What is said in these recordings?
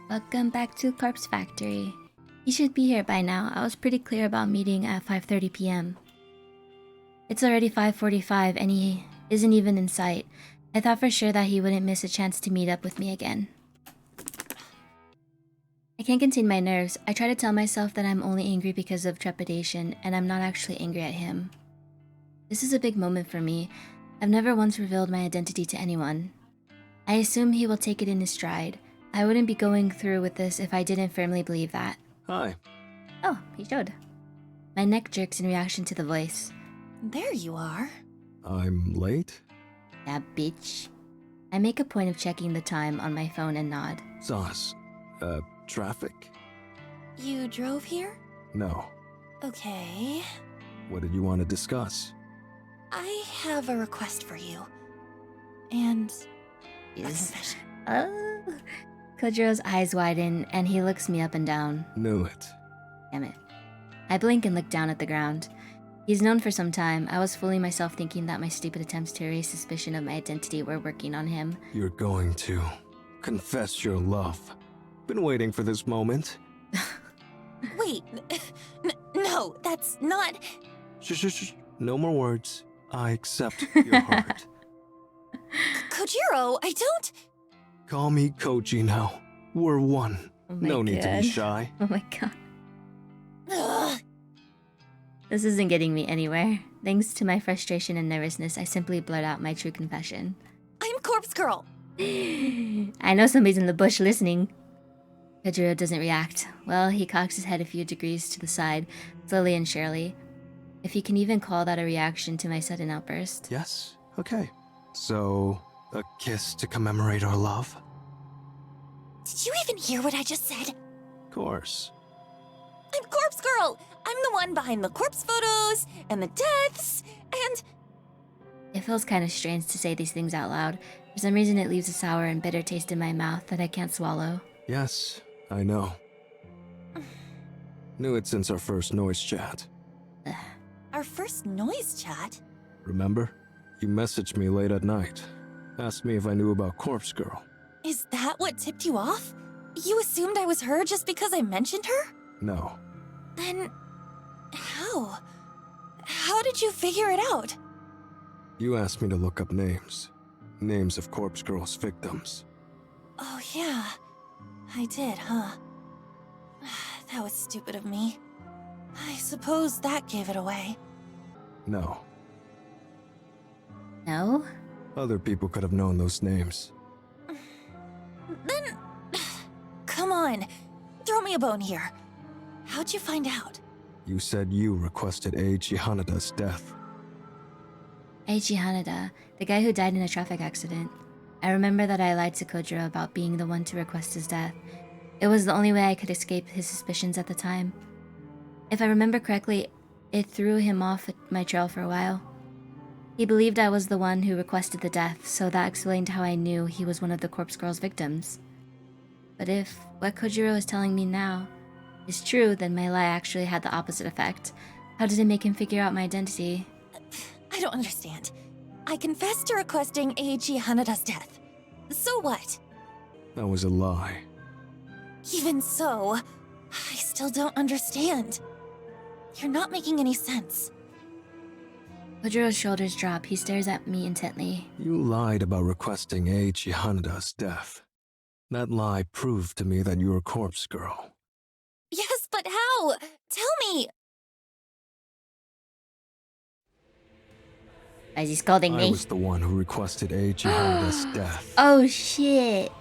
Welcome back to Corpse Factory. He should be here by now. I was pretty clear about meeting at 5:30 p.m. It's already 5:45 and he isn't even in sight. I thought for sure that he wouldn't miss a chance to meet up with me again. I can't contain my nerves. I try to tell myself that I'm only angry because of trepidation, and I'm not actually angry at him. This is a big moment for me. I've never once revealed my identity to anyone. I assume he will take it in his stride. I wouldn't be going through with this if I didn't firmly believe that. Hi. Oh, he showed. My neck jerks in reaction to the voice. There you are. I'm late? Yeah, bitch. I make a point of checking the time on my phone and nod. Sauce. Traffic? You drove here? No. Okay. What did you want to discuss? I have a request for you. And a Yes. confession. Oh. Kojiro's eyes widen and he looks me up and down. Knew it. Damn it. I blink and look down at the ground. He's known for some time. I was fooling myself thinking that my stupid attempts to erase suspicion of my identity were working on him. You're going to confess your love. Been waiting for this moment. Wait, no, that's not. Shh. No more words. I accept your heart. Kojiro, I don't. Call me Koji now. We're one. Oh my No need to God. be shy. Oh my god. Ugh. This isn't getting me anywhere. Thanks to my frustration and nervousness, I simply blurt out my true confession. I'm Corpse Girl. I know somebody's in the bush listening. Kojiro doesn't react. Well, he cocks his head a few degrees to the side, slowly and surely. If you can even call that a reaction to my sudden outburst. Yes? Okay. So, a kiss to commemorate our love? Did you even hear what I just said? Of course. I'm Corpse Girl. I'm the one behind the corpse photos and the deaths and. It feels kind of strange to say these things out loud. For some reason, it leaves a sour and bitter taste in my mouth that I can't swallow. Yes, I know. Knew it since our first noise chat. Our first noise chat? Remember? You messaged me late at night. Asked me if I knew about Corpse Girl. Is that what tipped you off? You assumed I was her just because I mentioned her? No. Then. How? How did you figure it out? You asked me to look up names. Names of Corpse Girl's victims. Oh, yeah. I did, huh? That was stupid of me. I suppose that gave it away. No. No? Other people could have known those names. Then. Come on. Throw me a bone here. How'd you find out? You said you requested Eiichi Hanada's death. Eiichi Hanada, the guy who died in a traffic accident. I remember that I lied to Kojiro about being the one to request his death. It was the only way I could escape his suspicions at the time. If I remember correctly, it threw him off my trail for a while. He believed I was the one who requested the death, so that explained how I knew he was one of the Corpse Girl's victims. But if what Kojiro is telling me now is true, then my lie actually had the opposite effect. How did it make him figure out my identity? I don't understand. I confessed to requesting Eiichi Hanada's death. So what? That was a lie. Even so, I still don't understand. You're not making any sense. Kojiro's shoulders drop. He stares at me intently. You lied about requesting Eiichi Hanada's death. That lie proved to me that you were Corpse Girl. Yes, but how? Tell me! Why is he scolding I me? was the one who requested Eiichi Hanada's death. Oh shit.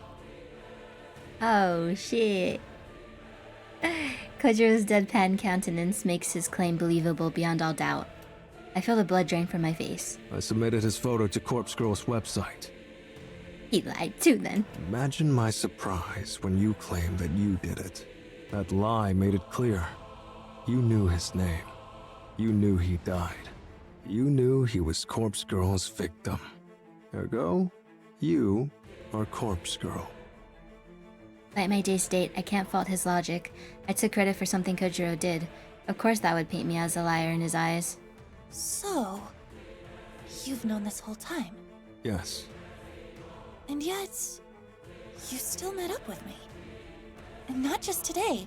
Oh shit. Kojiro's deadpan countenance makes his claim believable beyond all doubt. I feel the blood drain from my face. I submitted his photo to Corpse Girl's website. He lied too then. Imagine my surprise when you claimed that you did it. That lie made it clear. You knew his name. You knew he died. You knew he was Corpse Girl's victim. Ergo, you are Corpse Girl. Like my day's date, I can't fault his logic. I took credit for something Kojiro did. Of course that would paint me as a liar in his eyes. So, you've known this whole time, Yes. and yet, you still met up with me. And not just today,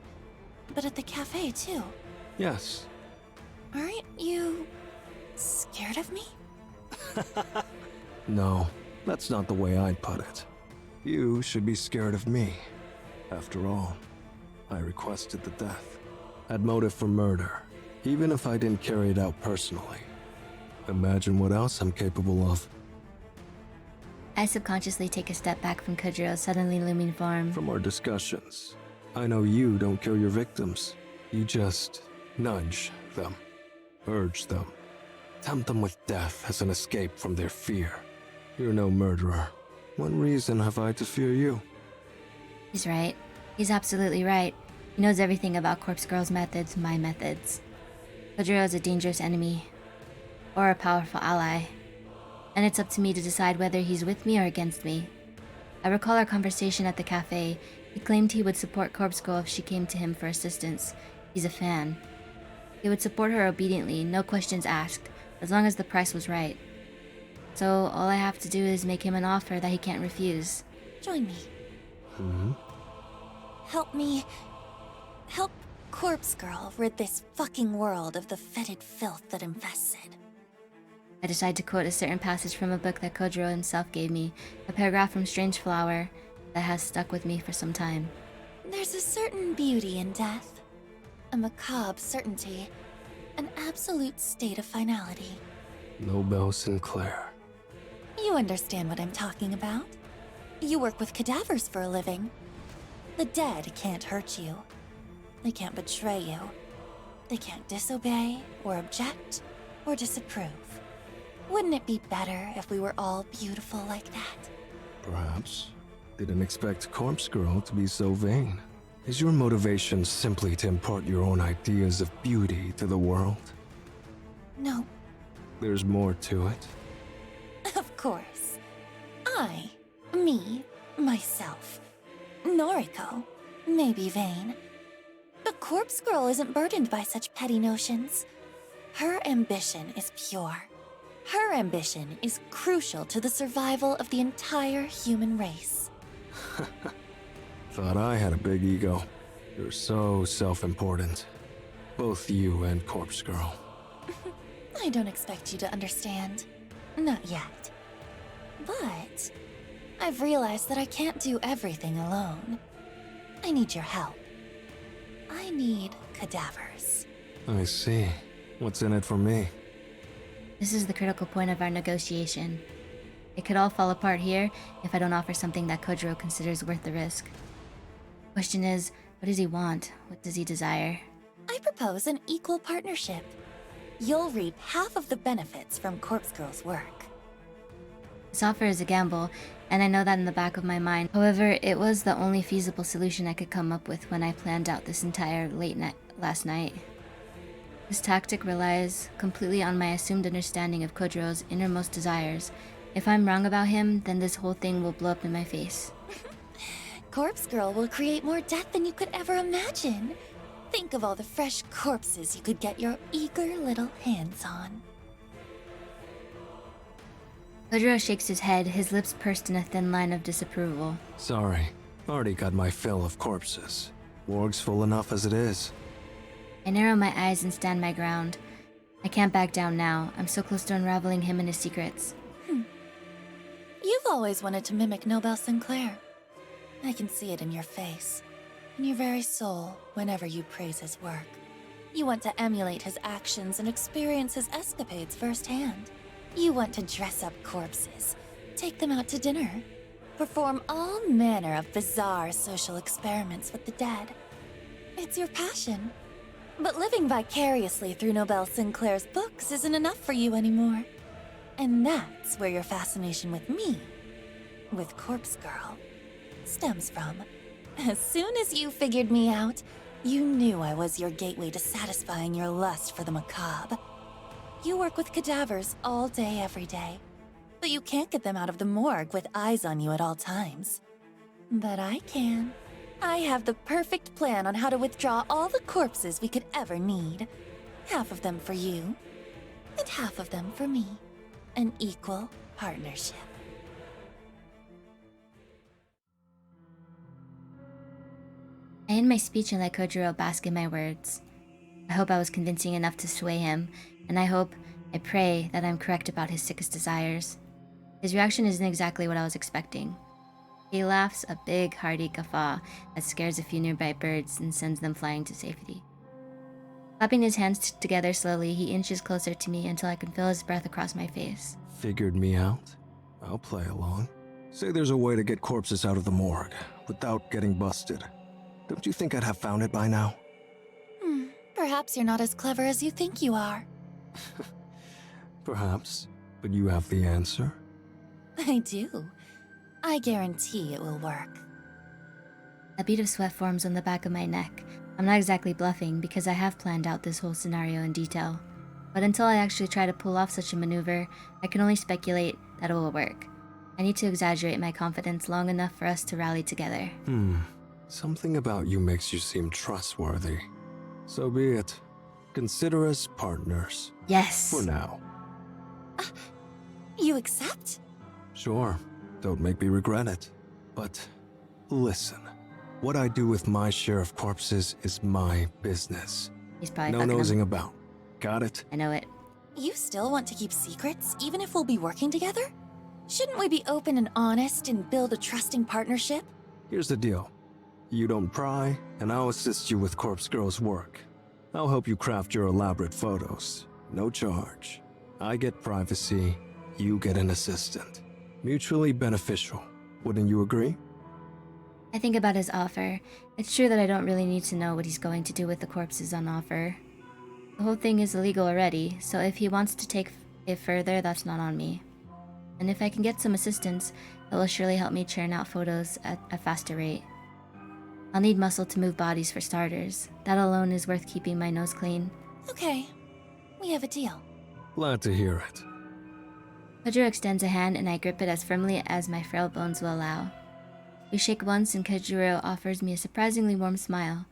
but at the cafe too. Yes. Aren't you scared of me? No, that's not the way I'd put it. You should be scared of me. After all, I requested the death. Had motive for murder, even if I didn't carry it out personally. Imagine what else I'm capable of. I subconsciously take a step back from Kojiro's suddenly looming form. From our discussions, I know you don't kill your victims. You just nudge them, urge them, tempt them with death as an escape from their fear. You're no murderer. What reason have I to fear you? He's right. He's absolutely right. He knows everything about Corpse Girl's methods, my methods. Kojiro is a dangerous enemy, or a powerful ally, and it's up to me to decide whether he's with me or against me. I recall our conversation at the cafe. He claimed he would support Corpse Girl if she came to him for assistance. He's a fan. He would support her obediently, no questions asked, as long as the price was right. So all I have to do is make him an offer that he can't refuse. Join me. Help me. Help Corpse Girl rid this fucking world of the fetid filth that infests it. I decide to quote a certain passage from a book that Kojiro himself gave me, a paragraph from Strange Flower that has stuck with me for some time. There's a certain beauty in death, a macabre certainty, an absolute state of finality. Nobel Sinclair. You understand what I'm talking about? You work with cadavers for a living. The dead can't hurt you. They can't betray you. They can't disobey, or object, or disapprove. Wouldn't it be better if we were all beautiful like that? Perhaps. Didn't expect Corpse Girl to be so vain. Is your motivation simply to impart your own ideas of beauty to the world? No, There's more to it. of course. Me, myself, Noriko, may be vain. But Corpse Girl isn't burdened by such petty notions. Her ambition is pure. Her ambition is crucial to the survival of the entire human race. Thought I had a big ego. You're so self-important. Both you and Corpse Girl. I don't expect you to understand. Not yet. But I've realized that I can't do everything alone. I need your help. I need cadavers. I see. What's in it for me? This is the critical point of our negotiation. It could all fall apart here if I don't offer something that Kojiro considers worth the risk. Question is, what does he want? What does he desire? I propose an equal partnership. You'll reap half of the benefits from Corpse Girl's work. This offer is a gamble, and I know that in the back of my mind. However, it was the only feasible solution I could come up with when I planned out this entire last night. This tactic relies completely on my assumed understanding of Kojiro's innermost desires. If I'm wrong about him, then this whole thing will blow up in my face. Corpse Girl will create more death than you could ever imagine. Think of all the fresh corpses you could get your eager little hands on. Kojiro shakes his head, his lips pursed in a thin line of disapproval. Sorry. Already got my fill of corpses. Morgue's full enough as it is. I narrow my eyes and stand my ground. I can't back down now. I'm so close to unraveling him and his secrets. You've always wanted to mimic Nobel Sinclair. I can see it in your face, in your very soul, whenever you praise his work. You want to emulate his actions and experience his escapades firsthand. You want to dress up corpses, take them out to dinner, perform all manner of bizarre social experiments with the dead. It's your passion. But living vicariously through Nobel Sinclair's books isn't enough for you anymore. And that's where your fascination with me, with Corpse Girl, stems from. As soon as you figured me out, you knew I was your gateway to satisfying your lust for the macabre. You work with cadavers all day, every day. But you can't get them out of the morgue with eyes on you at all times. But I can. I have the perfect plan on how to withdraw all the corpses we could ever need. Half of them for you, and half of them for me. An equal partnership. I end my speech and let Kojiro bask in my words. I hope I was convincing enough to sway him, and I pray that I'm correct about his sickest desires. His reaction isn't exactly what I was expecting. He laughs a big, hearty guffaw that scares a few nearby birds and sends them flying to safety. Clapping his hands together slowly, he inches closer to me until I can feel his breath across my face. Figured me out? I'll play along. Say there's a way to get corpses out of the morgue without getting busted. Don't you think I'd have found it by now? Perhaps you're not as clever as you think you are. Perhaps, but you have the answer? I do. I guarantee it will work. A bead of sweat forms on the back of my neck. I'm not exactly bluffing because I have planned out this whole scenario in detail. But until I actually try to pull off such a maneuver, I can only speculate that it will work. I need to exaggerate my confidence long enough for us to rally together. Something about you makes you seem trustworthy. So be it. Consider us partners. Yes! For now. You accept? Sure. Don't make me regret it. But listen. What I do with my share of corpses is my business. He's probably No fucking nosing him. about. Got it? I know it. You still want to keep secrets, even if we'll be working together? Shouldn't we be open and honest and build a trusting partnership? Here's the deal. You don't pry, and I'll assist you with Corpse Girl's work. I'll help you craft your elaborate photos. No charge. I get privacy, you get an assistant. Mutually beneficial. Wouldn't you agree? I think about his offer. It's true that I don't really need to know what he's going to do with the corpses on offer. The whole thing is illegal already, so if he wants to take it further, that's not on me. And if I can get some assistance, it will surely help me churn out photos at a faster rate. I'll need muscle to move bodies for starters. That alone is worth keeping my nose clean. Okay, we have a deal. Glad to hear it. Kojiro extends a hand and I grip it as firmly as my frail bones will allow. We shake once and Kojiro offers me a surprisingly warm smile.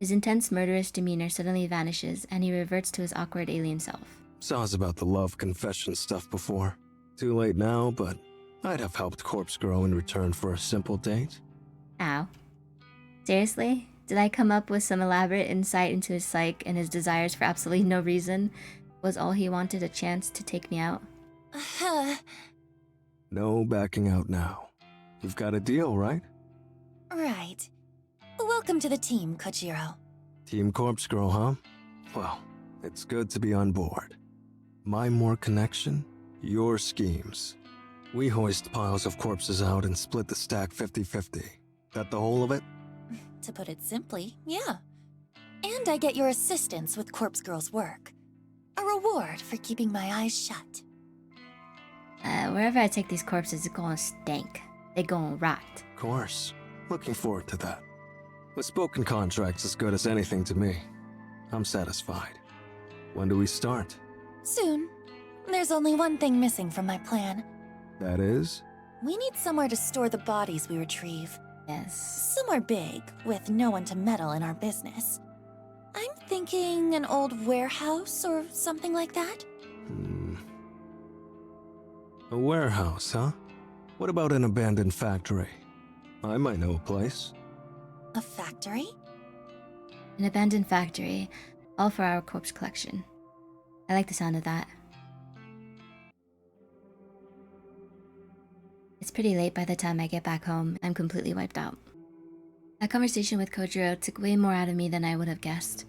His intense murderous demeanor suddenly vanishes and he reverts to his awkward alien self. Saw us about the love confession stuff before. Too late now, but I'd have helped Corpse Girl in return for a simple date. Ow. Seriously? Did I come up with some elaborate insight into his psyche and his desires for absolutely no reason? Was all he wanted a chance to take me out? No backing out now. You've got a deal, right? Right. Welcome to the team, Kojiro. Team Corpse Girl, huh? Well, it's good to be on board. My more connection, your schemes. We hoist piles of corpses out and split the stack 50-50. That the whole of it? To put it simply, yeah. And I get your assistance with Corpse Girl's work. A reward for keeping my eyes shut. Wherever I take these corpses, it's gonna stink. They gonna rot. Course. Looking forward to that. A spoken contract's as good as anything to me. I'm satisfied. When do we start? Soon. There's only one thing missing from my plan. That is? We need somewhere to store the bodies we retrieve. Yes. Somewhere big, with no one to meddle in our business. I'm thinking an old warehouse or something like that. A warehouse, huh? What about an abandoned factory? I might know a place. A factory? An abandoned factory, all for our corpse collection. I like the sound of that. It's pretty late by the time I get back home. I'm completely wiped out. That conversation with Kojiro took way more out of me than I would have guessed.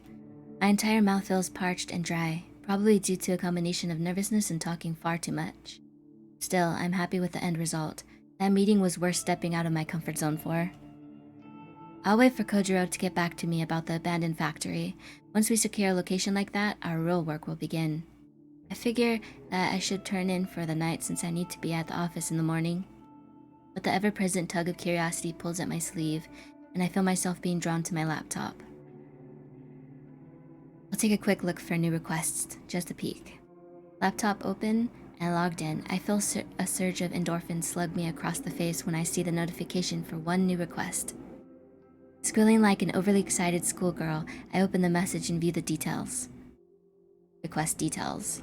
My entire mouth feels parched and dry, probably due to a combination of nervousness and talking far too much. Still, I'm happy with the end result. That meeting was worth stepping out of my comfort zone for. I'll wait for Kojiro to get back to me about the abandoned factory. Once we secure a location like that, our real work will begin. I figure that I should turn in for the night since I need to be at the office in the morning. But the ever-present tug of curiosity pulls at my sleeve, and I feel myself being drawn to my laptop. I'll take a quick look for new requests, just a peek. Laptop open and logged in, I feel a surge of endorphins slug me across the face when I see the notification for one new request. Squealing like an overly excited schoolgirl, I open the message and view the details. Request details.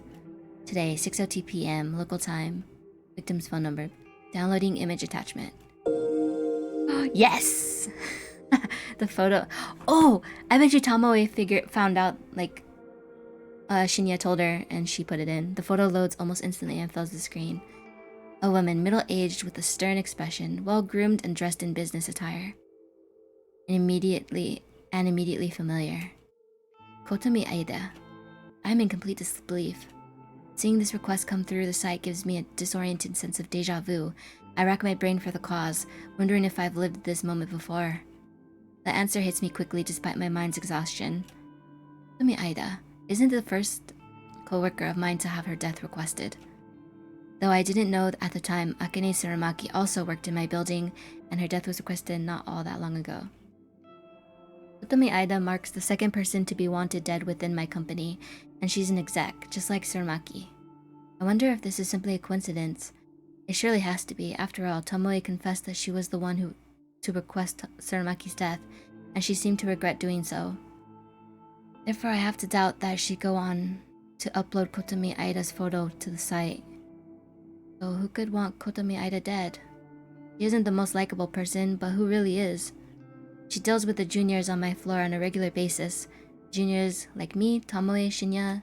Today, 6:02 p.m. local time. Victim's phone number. Downloading image attachment. Yes! The photo. Oh, I bet you Tomoe found out, like, Shinya told her and she put it in. The photo loads almost instantly and fills the screen. A woman, middle-aged with a stern expression, well-groomed and dressed in business attire. And immediately familiar. Kotomi Aida. I'm in complete disbelief. Seeing this request come through the site gives me a disoriented sense of deja vu. I rack my brain for the cause, wondering if I've lived this moment before. The answer hits me quickly despite my mind's exhaustion. Kotomi Aida isn't the first co-worker of mine to have her death requested. Though I didn't know at the time, Akane Tsurumaki also worked in my building, and her death was requested not all that long ago. Kotomi Aida marks the second person to be wanted dead within my company, and she's an exec, just like Tsurumaki. I wonder if this is simply a coincidence. It surely has to be. After all, Tomoe confessed that she was the one to request Tsurumaki's death, and she seemed to regret doing so. Therefore, I have to doubt that she'd go on to upload Kotomi Aida's photo to the site. So who could want Kotomi Aida dead? She isn't the most likable person, but who really is? She deals with the juniors on my floor on a regular basis. Juniors like me, Tomoe, Shinya.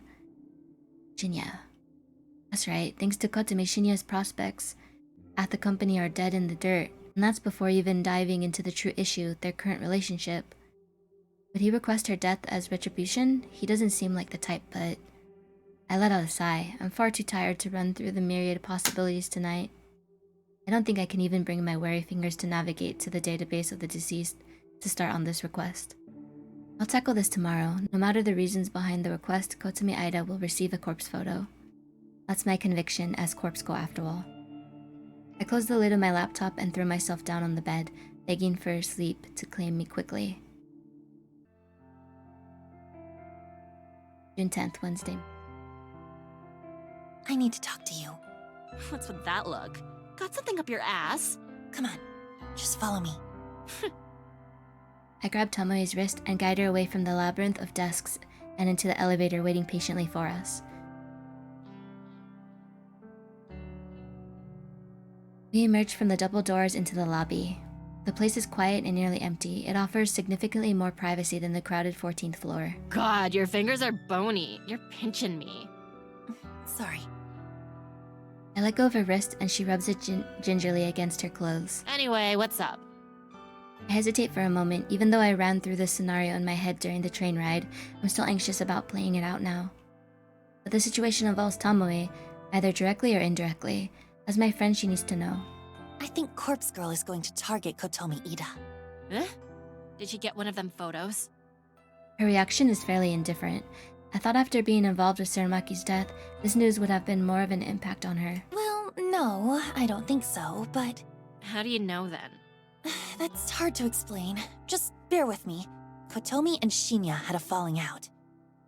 That's right, thanks to Kotomi, Shinya's prospects at the company are dead in the dirt, and that's before even diving into the true issue, their current relationship. Would he request her death as retribution? He doesn't seem like the type, but... I let out a sigh. I'm far too tired to run through the myriad possibilities tonight. I don't think I can even bring my weary fingers to navigate to the database of the deceased to start on this request. I'll tackle this tomorrow. No matter the reasons behind the request, Kotomi Aida will receive a corpse photo. That's my conviction, as corpse go after all. I closed the lid of my laptop and threw myself down on the bed, begging for sleep to claim me quickly. June 10th, Wednesday. I need to talk to you. What's with that look? Got something up your ass? Come on, just follow me. I grabbed Tomoe's wrist and guided her away from the labyrinth of desks and into the elevator waiting patiently for us. We emerged from the double doors into the lobby. The place is quiet and nearly empty. It offers significantly more privacy than the crowded 14th floor. God, your fingers are bony. You're pinching me. Sorry. I let go of her wrist and she rubs it gingerly against her clothes. Anyway, what's up? I hesitate for a moment. Even though I ran through this scenario in my head during the train ride, I'm still anxious about playing it out now. But the situation involves Tomoe, either directly or indirectly. As my friend, she needs to know. I think Corpse Girl is going to target Kotomi Ida. Eh? Did she get one of them photos? Her reaction is fairly indifferent. I thought after being involved with Tsurumaki's death, this news would have been more of an impact on her. Well, no, I don't think so, but... How do you know then? That's hard to explain. Just bear with me. Kotomi and Shinya had a falling out.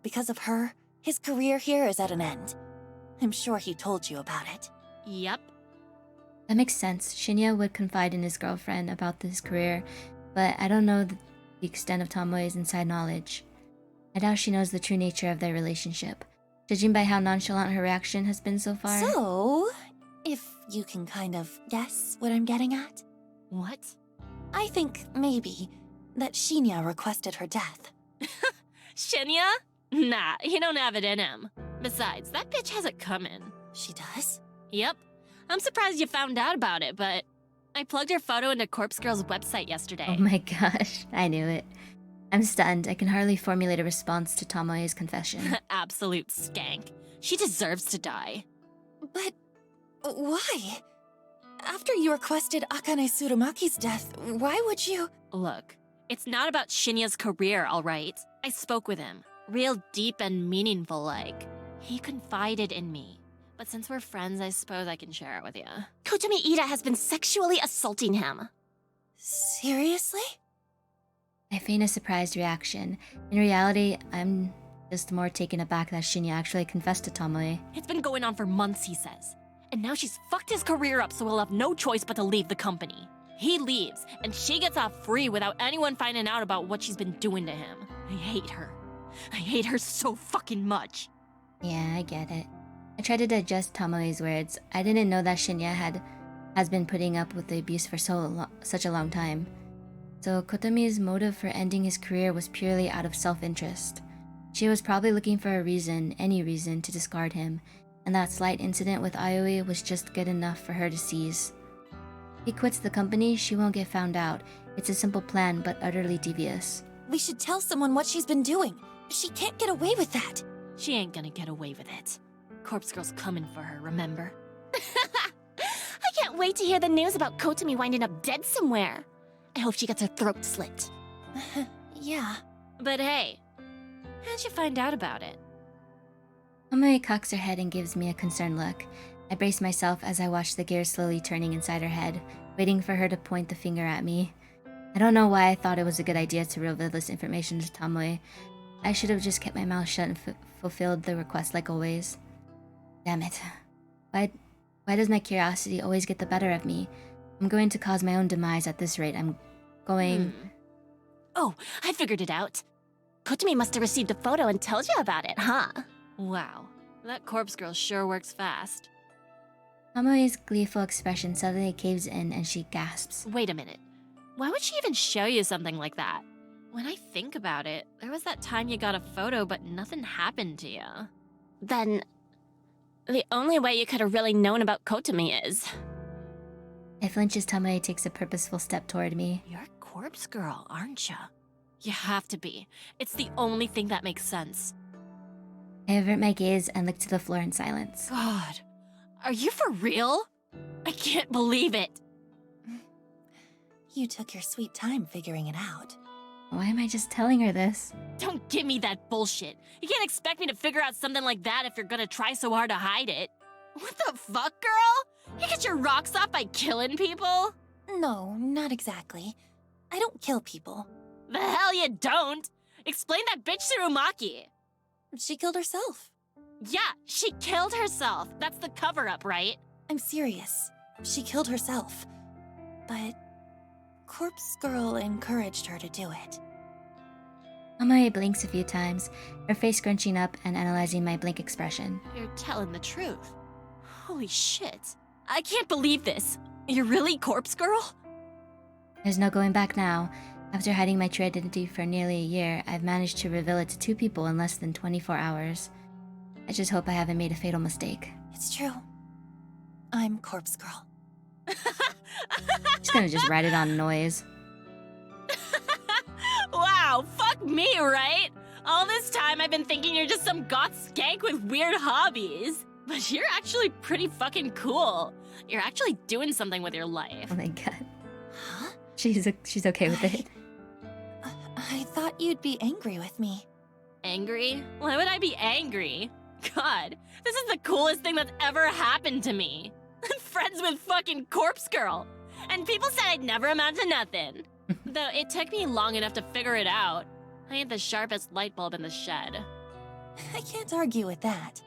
Because of her, his career here is at an end. I'm sure he told you about it. Yep. That makes sense. Shinya would confide in his girlfriend about his career, but I don't know the extent of Tomoe's inside knowledge. I doubt she knows the true nature of their relationship, judging by how nonchalant her reaction has been so far. So, if you can kind of guess what I'm getting at? What? I think, maybe, that Shinya requested her death. Shinya? Nah, he don't have it in him. Besides, that bitch has it coming. She does? Yep. I'm surprised you found out about it, but I plugged her photo into Corpse Girl's website yesterday. Oh my gosh, I knew it. I'm stunned. I can hardly formulate a response to Tomoe's confession. Absolute skank. She deserves to die. But why? After you requested Akane Tsurumaki's death, why would you... Look, it's not about Shinya's career, alright? I spoke with him. Real deep and meaningful like. He confided in me. But since we're friends, I suppose I can share it with you. Kotomi Ida has been sexually assaulting him. Seriously? I feign a surprised reaction. In reality, I'm just more taken aback that Shinya actually confessed to Tomoe. It's been going on for months, he says. And now she's fucked his career up so he'll have no choice but to leave the company. He leaves, and she gets off free without anyone finding out about what she's been doing to him. I hate her. I hate her so fucking much. Yeah, I get it. I tried to digest Tomoe's words. I didn't know that Shinya has been putting up with the abuse for such a long time. So Kotomi's motive for ending his career was purely out of self-interest. She was probably looking for a reason, any reason, to discard him, and that slight incident with Aoi was just good enough for her to seize. If he quits the company, she won't get found out. It's a simple plan, but utterly devious. We should tell someone what she's been doing. She can't get away with that. She ain't gonna get away with it. Corpse Girl's coming for her, remember? I can't wait to hear the news about Kotomi winding up dead somewhere. I hope she gets her throat slit. Yeah. But hey, how'd you find out about it? Tomoe cocks her head and gives me a concerned look. I brace myself as I watch the gears slowly turning inside her head, waiting for her to point the finger at me. I don't know why I thought it was a good idea to reveal this information to Tomoe. I should have just kept my mouth shut and fulfilled the request like always. Damn it. Why does my curiosity always get the better of me? I'm going to cause my own demise at this rate. I'm going... Oh, I figured it out. Kotomi must have received a photo and told you about it, huh? Wow, that Corpse Girl sure works fast. Tomoe's gleeful expression suddenly caves in and she gasps. Wait a minute. Why would she even show you something like that? When I think about it, there was that time you got a photo but nothing happened to you. Then, the only way you could have really known about Kotomi is... I flinch as Tomoe takes a purposeful step toward me. You're Corpse Girl, aren't you? You have to be. It's the only thing that makes sense. I avert my gaze and look to the floor in silence. God, are you for real? I can't believe it. You took your sweet time figuring it out. Why am I just telling her this? Don't give me that bullshit. You can't expect me to figure out something like that if you're gonna try so hard to hide it. What the fuck, girl? You get your rocks off by killing people? No, not exactly. I don't kill people. The hell you don't! Explain that bitch Tsurumaki. She killed herself. Yeah, she killed herself. That's the cover-up, right? I'm serious. She killed herself. But Corpse Girl encouraged her to do it. Tomoe blinks a few times, her face scrunching up and analyzing my blank expression. You're telling the truth. Holy shit. I can't believe this. You're really Corpse Girl? There's no going back now. After hiding my true identity for nearly a year, I've managed to reveal it to 2 people in less than 24 hours. I just hope I haven't made a fatal mistake. It's true. I'm Corpse Girl. Just gonna just write it on noise. Wow, fuck me, right? All this time I've been thinking you're just some goth skank with weird hobbies. But you're actually pretty fucking cool. You're actually doing something with your life. Oh my god. Huh? She's okay with it. I thought you'd be angry with me. Angry? Why would I be angry? God, this is the coolest thing that's ever happened to me. I'm friends with fucking Corpse Girl. And people said I'd never amount to nothing. Though it took me long enough to figure it out. I ain't the sharpest light bulb in the shed. I can't argue with that.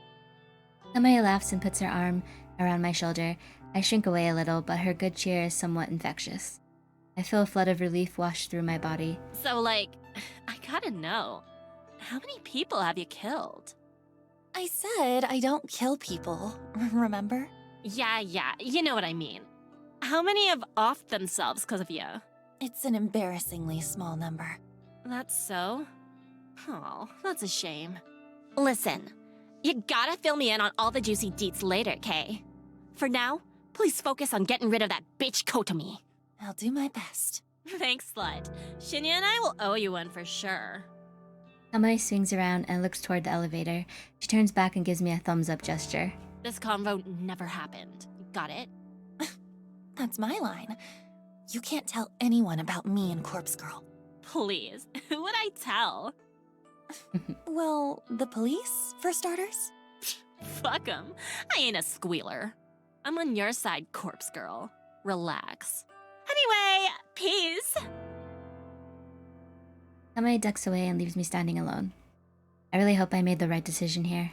Tomoe laughs and puts her arm around my shoulder. I shrink away a little, but her good cheer is somewhat infectious. I feel a flood of relief wash through my body. So, like, I gotta know. How many people have you killed? I said I don't kill people, remember? Yeah, you know what I mean. How many have offed themselves because of you? It's an embarrassingly small number. That's so? Oh, that's a shame. Listen, you gotta fill me in on all the juicy deets later, Kay. For now, please focus on getting rid of that bitch Kotomi. I'll do my best. Thanks, slut. Shinya and I will owe you one for sure. Tomoe swings around and looks toward the elevator. She turns back and gives me a thumbs-up gesture. This convo never happened. Got it? That's my line. You can't tell anyone about me and Corpse Girl. Please, who would I tell? Well, the police, for starters? Fuck 'em. I ain't a squealer. I'm on your side, Corpse Girl. Relax. Anyway, peace. Tomoe ducks away and leaves me standing alone. I really hope I made the right decision here.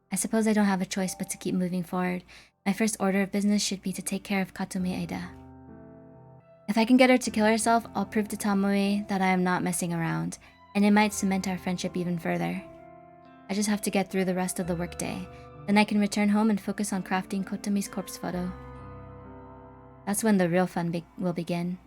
I suppose I don't have a choice but to keep moving forward. My first order of business should be to take care of Katomi Aida. If I can get her to kill herself, I'll prove to Tomoe that I am not messing around, and it might cement our friendship even further. I just have to get through the rest of the workday. Then I can return home and focus on crafting Kotomi's corpse photo. That's when the real fun will begin.